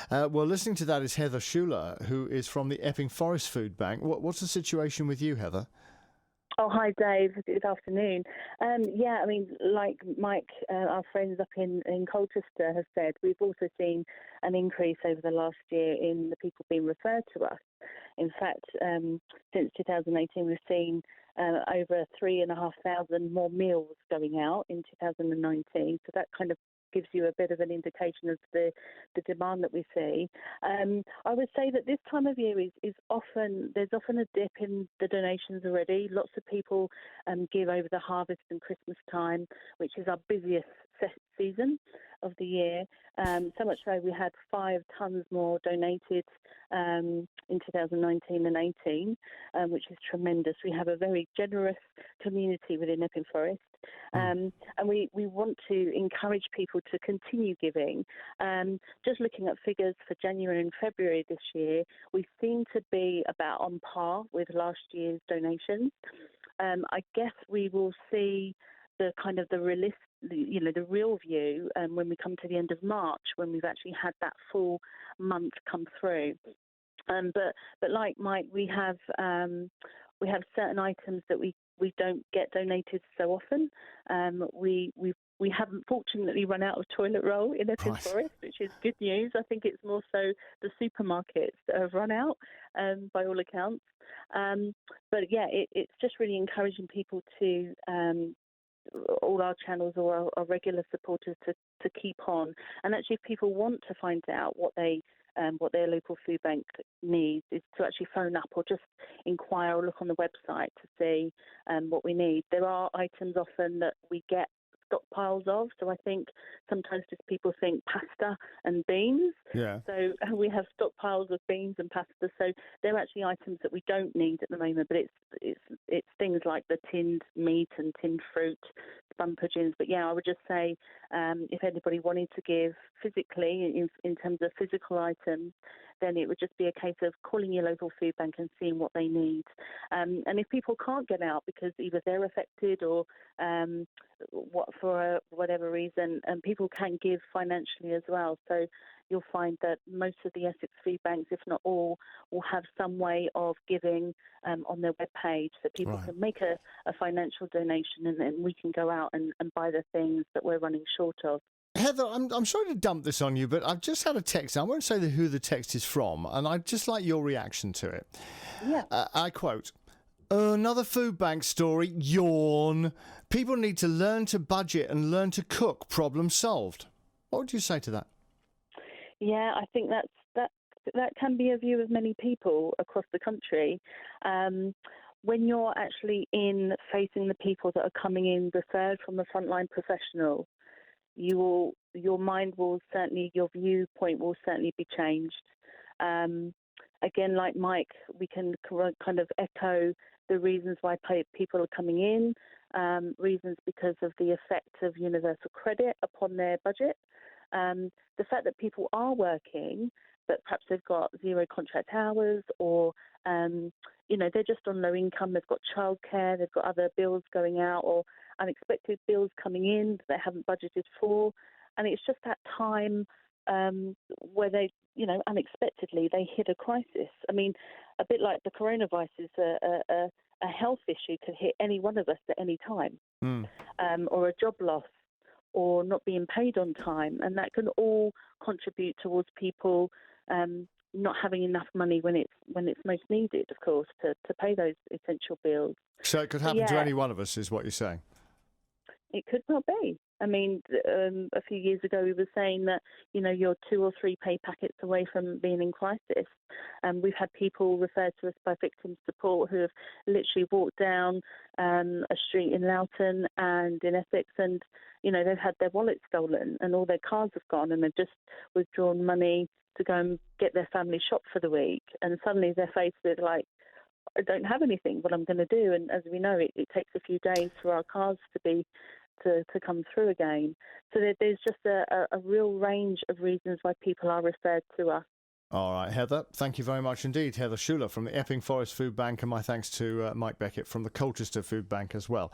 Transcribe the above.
Well, listening to that is Heather Scholer, who is from the Epping Forest Food Bank. What's the situation with you, Heather? Oh, hi, Dave. Good afternoon. Yeah, I mean, like Mike, our friends up in Colchester have said, we've also seen an increase over the last year in the people being referred to us. In fact, since 2018, we've seen over 3,500 more meals going out in 2019. So that kind of gives you a bit of an indication of the demand that we see. I would say that this time of year there's often a dip in the donations already. Lots of people give over the harvest and Christmas time, which is our busiest season of the year. So much so we had 5 tonnes more donated in 2019 and 18, which is tremendous. We have a very generous community within Epping Forest. And we want to encourage people to continue giving. Just looking at figures for January and February this year, we seem to be about on par with last year's donations. I guess we will see the kind of the real view when we come to the end of March, when we've actually had that full month come through. But like Mike, we have certain items that we don't get donated so often. We haven't fortunately run out of toilet roll in Epping Forest, which is good news. I think it's more so the supermarkets that have run out, by all accounts. But yeah, it's just really encouraging people to all our channels or our regular supporters to keep on. And actually, if people want to find out what their local food bank needs, is to actually phone up or just inquire or look on the website to see what we need. There are items often that we get stockpiles of, so I think sometimes just people think pasta and beans. Yeah. So we have stockpiles of beans and pasta, so they're actually items that we don't need at the moment, but it's things like the tinned meat and tinned fruit, spun pigeons. But yeah, I would just say if anybody wanted to give physically in terms of physical items, then it would just be a case of calling your local food bank and seeing what they need. And if people can't get out because either they're affected or for whatever reason, people can give financially as well. So you'll find that most of the Essex food banks, if not all, will have some way of giving on their webpage, so people can make a financial donation, and then we can go out and buy the things that we're running short of. Heather, I'm sorry to dump this on you, but I've just had a text. I won't say who the text is from, and I'd just like your reaction to it. Yeah. I quote, "Another food bank story, yawn. People need to learn to budget and learn to cook, problem solved." What would you say to that? Yeah, I think that can be a view of many people across the country. When you're actually facing the people that are coming in referred from a frontline professional, your viewpoint will certainly be changed. Again, like Mike, we can kind of echo the reasons why people are coming in, reasons because of the effect of universal credit upon their budget. The fact that people are working, but perhaps they've got 0 contract hours, or they're just on low income, they've got childcare, they've got other bills going out, or unexpected bills coming in that they haven't budgeted for. And it's just that time where they, unexpectedly they hit a crisis. I mean, a bit like the coronavirus is a health issue, could hit any one of us at any time, or a job loss, or not being paid on time, and that can all contribute towards people not having enough money when it's most needed, of course, to pay those essential bills. So it could happen to any one of us, is what you're saying? It could well be. I mean, a few years ago we were saying that, you're 2 or 3 pay packets away from being in crisis. And we've had people referred to us by victim support who have literally walked down a street in Loughton and in Essex, and, they've had their wallet stolen and all their cards have gone, and they've just withdrawn money to go and get their family shop for the week. And suddenly they're faced with, I don't have anything, what I'm going to do. And as we know, it takes a few days for our cards to come through again. So there's just a real range of reasons why people are referred to us. All right, Heather, thank you very much indeed. Heather Scholer from the Epping Forest Food Bank, and my thanks to Mike Beckett from the Colchester Food Bank as well.